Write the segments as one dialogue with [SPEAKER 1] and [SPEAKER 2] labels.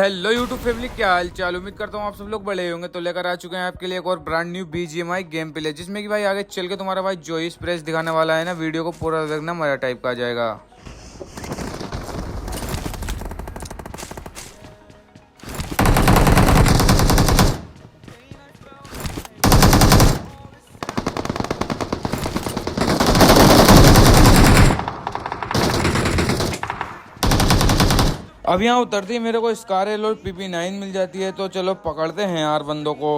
[SPEAKER 1] Hello YouTube family, क्या हाल चाल। उम्मीद करता हूँ आप सब लोग बड़े होंगे। तो लेकर आ चुके हैं आपके लिए एक और brand new BGMI game play, जिसमें कि भाई आगे चल के तुम्हारा भाई जोइस प्रेस दिखाने वाला है ना। वीडियो को पूरा देखना, मजा टाइप का आ जाएगा। अब यहाँ उतरती ही मेरे को स्कारल और PP9 मिल जाती है। तो चलो पकड़ते हैं यार बंदों को।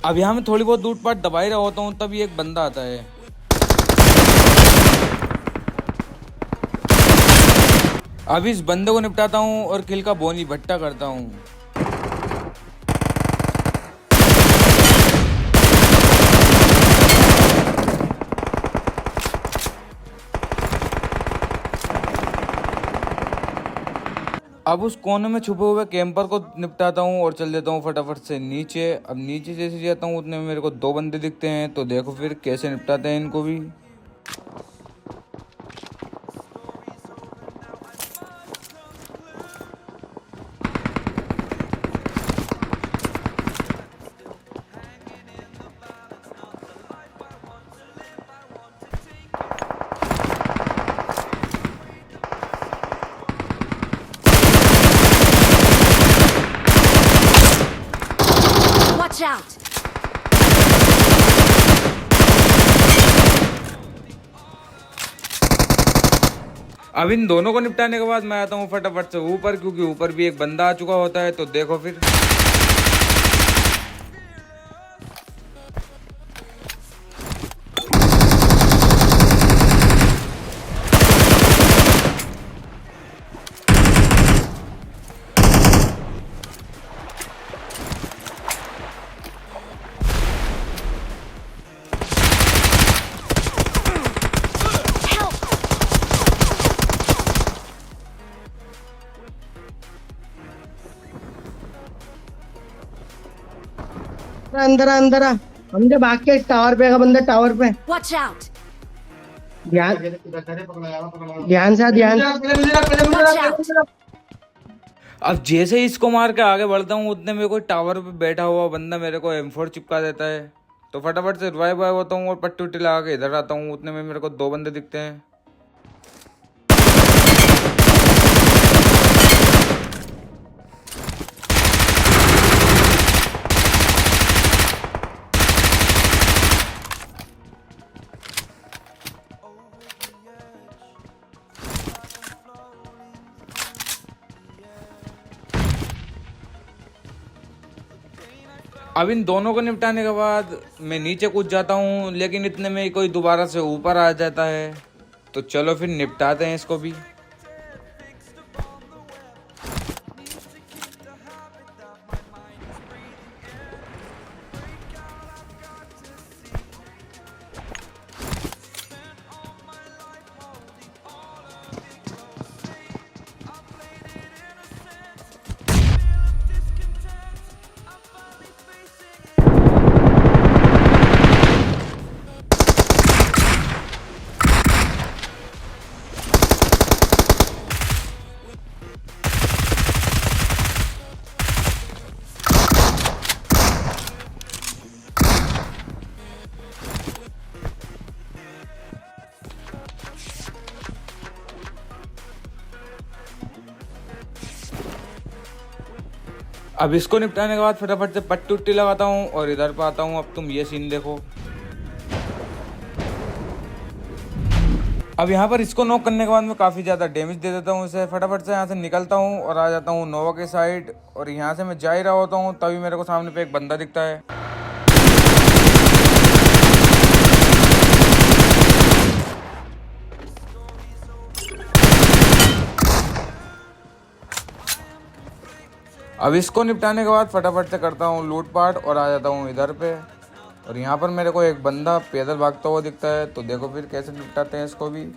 [SPEAKER 1] अब यहाँ मैं थोड़ी बहुत लूट पाट दबा ही रहा होता हूँ, तभी एक बंदा आता है। अब इस बंदे को निपटाता हूँ और किल का बोनी भट्टा करता हूँ। अब उस कोने में छुपे हुए कैंपर को निपटाता हूँ और चल देता हूँ फटाफट से नीचे। अब नीचे जैसे जाता हूँ उतने में मेरे को दो बंदे दिखते हैं। तो देखो फिर कैसे निपटाते हैं इनको भी।
[SPEAKER 2] Watch out!
[SPEAKER 1] अब इन दोनों को निपटाने के बाद मैं आता हूँ फटाफट से ऊपर, क्योंकि ऊपर भी एक बंदा आ चुका होता है। तो देखो फिर।
[SPEAKER 3] अंदर अंदर आ। हमने भाग के टावर पे का बंदा टावर पे।
[SPEAKER 2] Watch out!
[SPEAKER 3] ध्यान ध्यान से
[SPEAKER 2] Watch out!
[SPEAKER 1] अब जैसे ही इसको मार के आगे बढ़ता हूँ उतने में कोई टावर पे बैठा हुआ बंदा मेरे को M4 चिपका देता है। तो फटाफट से रिवाइव होता हूँ और पट्टी उट्टी लगा के इधर आता हूँ। उतने में मेरे को दो बंदे दिखते हैं। अब इन दोनों को निपटाने के बाद मैं नीचे कूद जाता हूँ, लेकिन इतने में ही कोई दोबारा से ऊपर आ जाता है। तो चलो फिर निपटाते हैं इसको भी। अब इसको निपटाने के बाद फटाफट से पट्टी उट्टी लगाता हूँ और इधर पे आता हूँ। अब तुम ये सीन देखो। अब यहाँ पर इसको नॉक करने के बाद मैं काफ़ी ज़्यादा डैमेज दे देता हूँ इसे। फटाफट से यहाँ से निकलता हूँ और आ जाता हूँ नोवा के साइड। और यहाँ से मैं जा ही रहा होता हूँ, तभी मेरे को सामने पे एक बंदा दिखता है। अब इसको निपटाने के बाद फटाफट से करता हूँ लूटपाट और आ जाता हूँ इधर पे। और यहाँ पर मेरे को एक बंदा पैदल भागता हुआ दिखता है, तो देखो फिर कैसे निपटाते हैं इसको भी।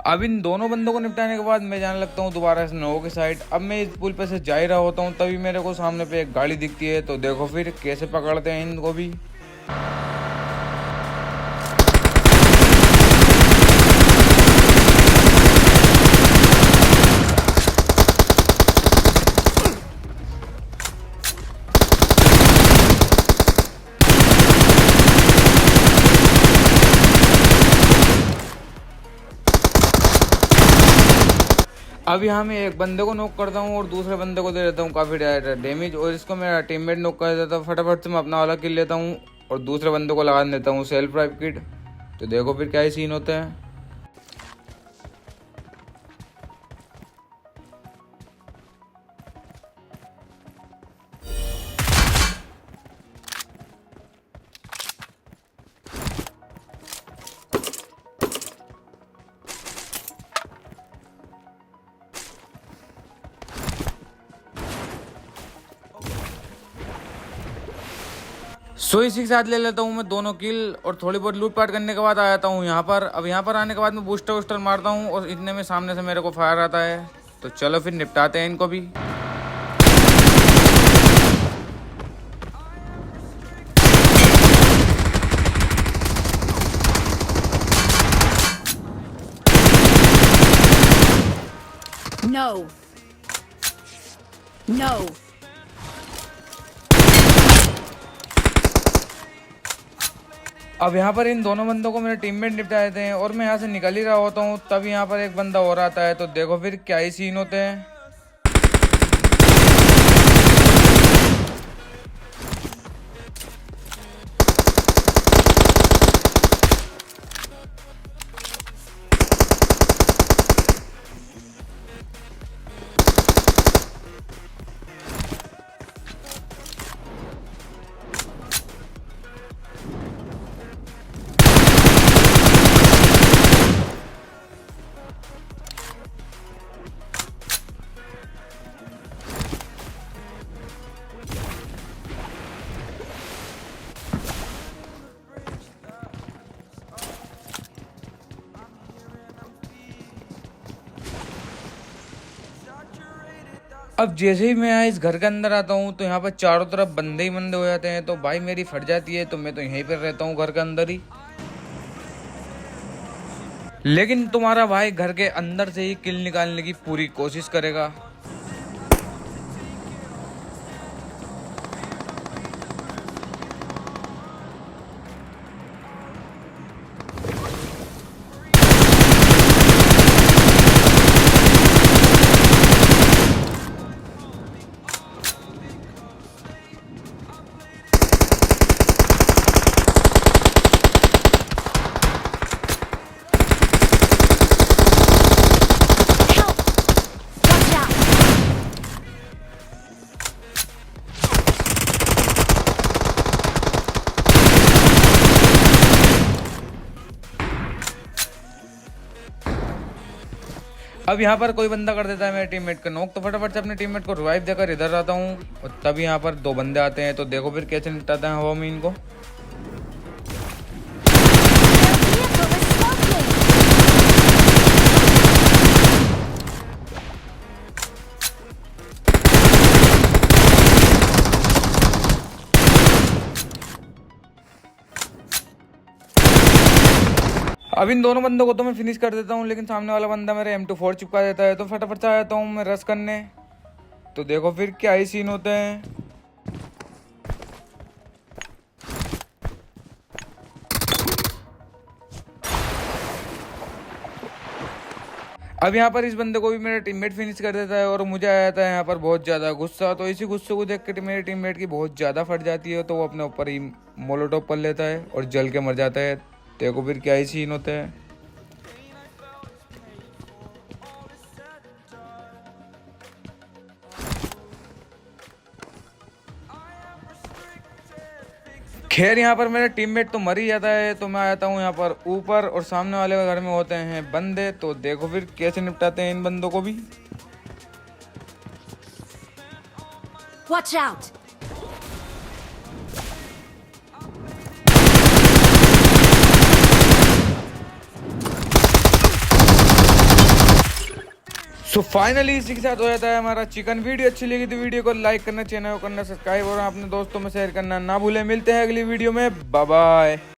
[SPEAKER 1] अब इन दोनों बंदों को निपटाने के बाद मैं जाने लगता हूँ दोबारा से नौ की साइड। अब मैं इस पुल पे से जा ही रहा होता हूँ, तभी मेरे को सामने पे एक गाड़ी दिखती है, तो देखो फिर कैसे पकड़ते हैं इनको भी। अब यहाँ मैं एक बंदे को नॉक करता हूँ और दूसरे बंदे को दे देता हूँ काफ़ी डैमेज, और इसको मेरा टीममेट नॉक कर देता है। फटाफट से मैं अपना वाला किल लेता हूँ और दूसरे बंदे को लगा देता हूँ सेल्फ ड्राइव किट। तो देखो फिर क्या ही सीन होता है। सो इसी के साथ ले लेता हूँ मैं दोनों किल और थोड़ी बहुत लूट पाट करने के बाद आ जाता हूँ यहाँ पर। अब यहाँ पर आने के बाद मैं बूस्टर वूस्टर मारता हूँ और इतने में सामने से मेरे को फायर आता है। तो चलो फिर निपटाते हैं इनको भी।
[SPEAKER 2] No. No.
[SPEAKER 1] अब यहाँ पर इन दोनों बंदों को मेरे टीममेट निपटा देते हैं और मैं यहाँ से निकल ही रहा होता हूँ, तब यहाँ पर एक बंदा और आता है। तो देखो फिर क्या ही सीन होते हैं। अब जैसे ही मैं यहाँ इस घर के अंदर आता हूँ तो यहाँ पर चारों तरफ बंदे ही बंदे हो जाते हैं। तो भाई मेरी फट जाती है, तो मैं तो यहीं पर रहता हूँ घर के अंदर ही। लेकिन तुम्हारा भाई घर के अंदर से ही किल निकालने की पूरी कोशिश करेगा।
[SPEAKER 2] Watch out.
[SPEAKER 1] अब यहाँ पर कोई बंदा कर देता है मेरे टीममेट का नॉक, तो फटाफट से अपने टीममेट को रिवाइव देकर इधर आता हूँ और तब यहाँ पर दो बंदे आते हैं। तो देखो फिर कैसे निपटाते हैं हवा में इनको।
[SPEAKER 2] Their vehicle is smoking.
[SPEAKER 1] अब इन दोनों बंदों को तो मैं फिनिश कर देता हूँ, लेकिन सामने वाला बंदा मेरे M24 चिपका देता है। तो फटाफट से आ जाता हूँ मैं रश करने। तो देखो फिर क्या ही सीन होते हैं। अब यहाँ पर इस बंदे को भी मेरा टीममेट फिनिश कर देता है और मुझे आ जाता है यहाँ पर बहुत ज़्यादा गुस्सा। तो इसी गुस्से को देख के मेरे टीममेट की बहुत ज़्यादा फट जाती है, तो वो अपने ऊपर ही मोलोटोव कर लेता है और जल के मर जाता है। देखो फिर क्या ही सीन होते हैं। खैर यहाँ पर मेरा टीममेट तो मर ही जाता है, तो मैं आता हूँ यहाँ पर ऊपर, और सामने वाले के घर में होते हैं बंदे। तो देखो फिर कैसे निपटाते हैं इन बंदों को भी।
[SPEAKER 2] Watch out!
[SPEAKER 1] सो फाइनली इसी के साथ हो जाता है हमारा चिकन। वीडियो अच्छी लगी तो वीडियो को लाइक करना, चैनल को करना सब्सक्राइब, और अपने दोस्तों में शेयर करना ना भूलें। मिलते हैं अगली वीडियो में, बाय बाय।